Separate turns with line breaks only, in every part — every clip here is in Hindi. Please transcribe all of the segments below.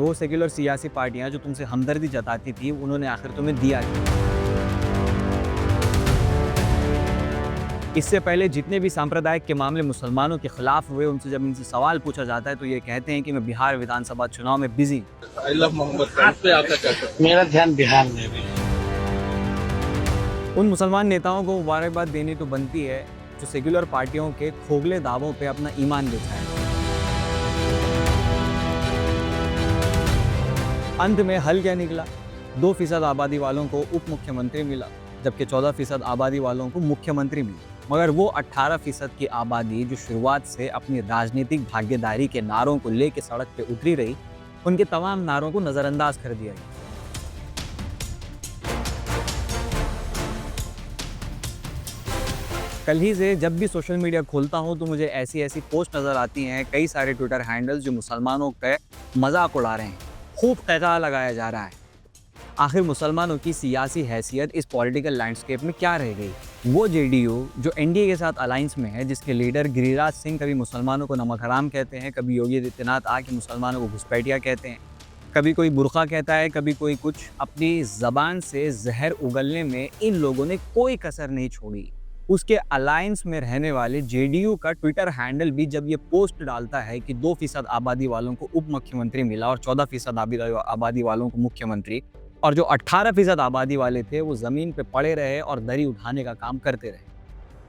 वो सेक्युलर सियासी पार्टियां जो तुमसे हमदर्दी जताती थी, उन्होंने आखिर तुम्हें दिया क्या? इससे पहले जितने भी सांप्रदायिक के मामले मुसलमानों के खिलाफ हुए, उनसे जब इनसे सवाल पूछा जाता है तो ये कहते हैं कि मैं बिहार विधानसभा चुनाव में बिजी हूं।
आई लव मोहम्मद खान पे आपका क्या कहना है?
मेरा ध्यान बिहार में भी है।
उन मुसलमान नेताओं को मुबारकबाद देनी तो बनती है जो सेक्युलर पार्टियों के खोखले दावों पे अपना ईमान बिछाए। अंत में हल क्या निकला? 2% आबादी वालों को उप मुख्यमंत्री मिला, जबकि 14% आबादी वालों को मुख्यमंत्री मिला। मगर वो 18% की आबादी जो शुरुआत से अपनी राजनीतिक भागीदारी के नारों को लेकर सड़क पे उतरी रही, उनके तमाम नारों को नजरअंदाज कर दिया गया। कल ही से जब भी सोशल मीडिया खोलता हूं तो मुझे ऐसी ऐसी पोस्ट नजर आती हैं, कई सारे ट्विटर हैंडल्स जो मुसलमानों पे मजाक उड़ा रहे हैं, खूब कहका लगाया जा रहा है। आखिर मुसलमानों की सियासी हैसियत इस पॉलिटिकल लैंडस्केप में क्या रह गई? वो जेडीयू जो एनडीए के साथ अलायंस में है, जिसके लीडर गिरिराज सिंह कभी मुसलमानों को नमक हराम कहते हैं, कभी योगी आदित्यनाथ आके मुसलमानों को घुसपैठिया कहते हैं, कभी कोई बुर्का कहता है, कभी कोई कुछ। अपनी ज़बान से जहर उगलने में इन लोगों ने कोई कसर नहीं छोड़ी। उसके अलायंस में रहने वाले जेडीयू का ट्विटर हैंडल भी जब ये पोस्ट डालता है कि 2% आबादी वालों को उप मुख्यमंत्री मिला और 14% आबादी वालों को मुख्यमंत्री, और जो 18% आबादी वाले थे वो ज़मीन पे पड़े रहे और दरी उठाने का काम करते रहे।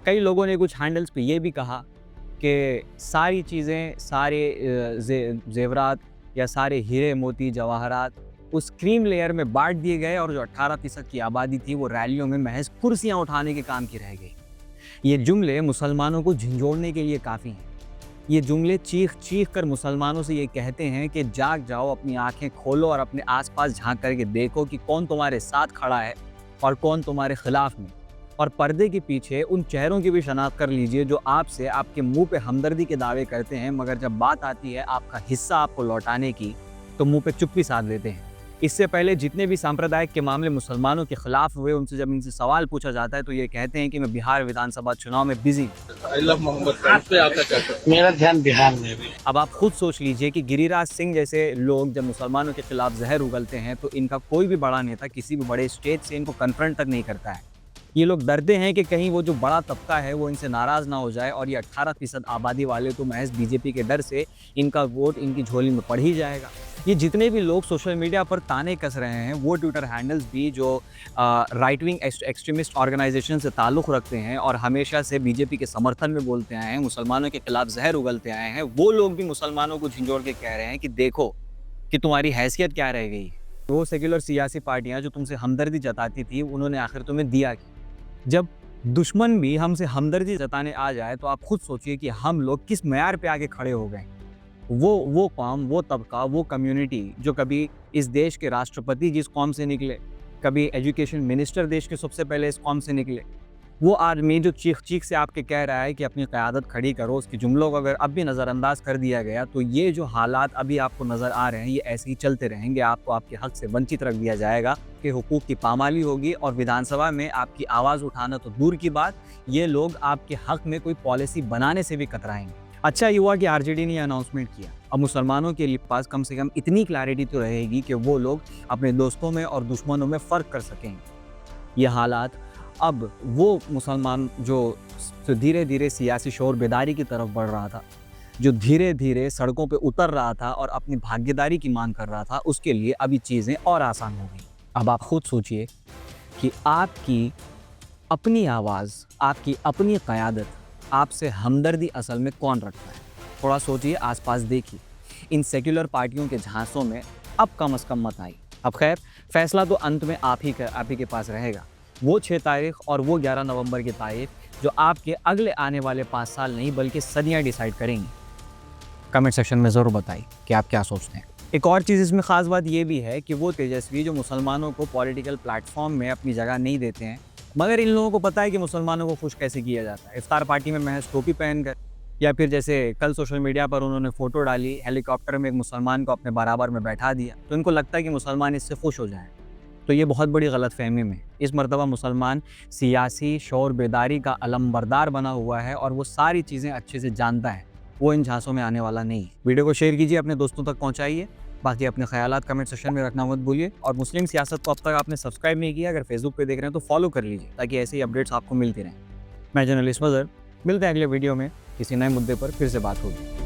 कई लोगों ने कुछ हैंडल्स पे ये भी कहा कि सारी चीज़ें, सारे जेवरात या सारे हीरे मोती जवाहरात उस क्रीम लेयर में बांट दिए गए और जो 18% की आबादी थी वो रैलियों में महज कुर्सियाँ उठाने के काम की रह गई। ये जुमले मुसलमानों को झंझोड़ने के लिए काफ़ी हैं। ये जुमले चीख चीख कर मुसलमानों से ये कहते हैं कि जाग जाओ, अपनी आंखें खोलो और अपने आसपास झांक करके देखो कि कौन तुम्हारे साथ खड़ा है और कौन तुम्हारे खिलाफ में। और पर्दे के पीछे उन चेहरों की भी शनाख्त कर लीजिए जो आपसे आपके मुंह पे हमदर्दी के दावे करते हैं, मगर जब बात आती है आपका हिस्सा आपको लौटाने की तो मुंह पे चुप्पी साध देते हैं। इससे पहले जितने भी सांप्रदायिक के मामले मुसलमानों के खिलाफ हुए, उनसे जब इनसे सवाल पूछा जाता है तो ये कहते हैं कि मैं बिहार विधानसभा चुनाव में बिजी हूं।
आई लव मोहम्मद खान पे आपका क्या कहना है?
मेरा ध्यान बिहार में भी है।
अब आप खुद सोच लीजिए कि गिरिराज सिंह जैसे लोग जब मुसलमानों के खिलाफ जहर उगलते हैं तो इनका कोई भी बड़ा नेता किसी भी बड़े स्टेज से इनको कन्फ्रंट तक नहीं करता है। ये लोग डरते हैं कि कहीं वो जो बड़ा तबका है वो इनसे नाराज़ ना हो जाए और ये 18% आबादी वाले तो महज बीजेपी के डर से इनका वोट इनकी झोली में पड़ ही जाएगा। ये जितने भी लोग सोशल मीडिया पर ताने कस रहे हैं, वो ट्विटर हैंडल्स भी जो राइट विंग एक्सट्रीमिस्ट ऑर्गेनाइजेशन से ताल्लुक़ रखते हैं और हमेशा से बीजेपी के समर्थन में बोलते आए हैं, मुसलमानों के खिलाफ जहर उगलते आए हैं, वो लोग भी मुसलमानों को झिंझोड़ के कह रहे हैं कि देखो कि तुम्हारी हैसियत क्या रह गई। वो सेक्युलर सियासी पार्टियाँ जो तुमसे हमदर्दी जताती थी, उन्होंने आखिर तुम्हें दिया क्या? जब दुश्मन भी हमसे हमदर्दी जताने आ जाए तो आप खुद सोचिए कि हम लोग किस मेयार पे आके खड़े हो गए। वो कौम, वो तबका, वो कम्युनिटी जो कभी इस देश के राष्ट्रपति जिस कौम से निकले, कभी एजुकेशन मिनिस्टर देश के सबसे पहले इस कौम से निकले, वो आदमी जो चीख चीख से आपके कह रहा है कि अपनी क़यादत खड़ी करो, उसके जुमलों को अगर अब भी नज़रअंदाज कर दिया गया तो ये जो हालात अभी आपको नज़र आ रहे हैं ये ऐसे ही चलते रहेंगे। आपको आपके हक़ से वंचित रख दिया जाएगा कि हुकूक की पामाली होगी और विधानसभा में आपकी आवाज़ उठाना तो दूर की बात, ये लोग आपके हक़ में कोई पॉलिसी बनाने से भी कतराएंगे। अच्छा हुआ कि आरजेडी ने अनाउंसमेंट किया। अब मुसलमानों के पास कम से कम इतनी क्लैरिटी तो रहेगी कि वो लोग अपने दोस्तों में और दुश्मनों में फ़र्क कर सकेंगे। ये हालात अब वो मुसलमान जो धीरे धीरे सियासी शोर बेदारी की तरफ बढ़ रहा था, जो धीरे धीरे सड़कों पे उतर रहा था और अपनी भागीदारी की मांग कर रहा था, उसके लिए अभी चीज़ें और आसान हो गई। अब आप खुद सोचिए कि आपकी अपनी आवाज़, आपकी अपनी क़यादत, आपसे हमदर्दी असल में कौन रखता है? थोड़ा सोचिए, आसपास देखिए। इन सेक्युलर पार्टियों के झांसों में अब कम से कम मत आई। अब खैर, फैसला तो अंत में आप ही के पास रहेगा। वो 6 तारीख और वो 11 नवंबर की तारीख जो आपके अगले आने वाले 5 साल नहीं बल्कि सदियाँ डिसाइड करेंगी। कमेंट सेक्शन में ज़रूर बताइए कि आप क्या सोचते हैं। एक और चीज़ इसमें ख़ास बात ये भी है कि वो तेजस्वी जो मुसलमानों को पॉलिटिकल प्लेटफॉर्म में अपनी जगह नहीं देते हैं, मगर इन लोगों को पता है कि मुसलमानों को खुश कैसे किया जाता है। इफ्तार पार्टी में महज टोपी पहनकर, या फिर जैसे कल सोशल मीडिया पर उन्होंने फ़ोटो डाली, हेलीकॉप्टर में एक मुसलमान को अपने बराबर में बैठा दिया, तो इनको लगता है कि मुसलमान इससे खुश हो जाएं। तो ये बहुत बड़ी गलतफहमी में इस मरतबा मुसलमान सियासी शौर बेदारी का अलमबरदार बना हुआ है और वो सारी चीज़ें अच्छे से जानता है। वो इन झांसों में आने वाला नहीं है। वीडियो को शेयर कीजिए, अपने दोस्तों तक पहुँचाइए बाकी अपने ख्यालात कमेंट सेक्शन में रखना मत भूलिए, और मुस्लिम सियासत को अब तक आपने सब्सक्राइब नहीं किया, अगर फेसबुक पे देख रहे हैं तो फॉलो कर लीजिए ताकि ऐसे ही अपडेट्स आपको मिलती रहें। मैं जर्नलिस्ट मज़हर, मिलते हैं अगले वीडियो में किसी नए मुद्दे पर फिर से बात होगी।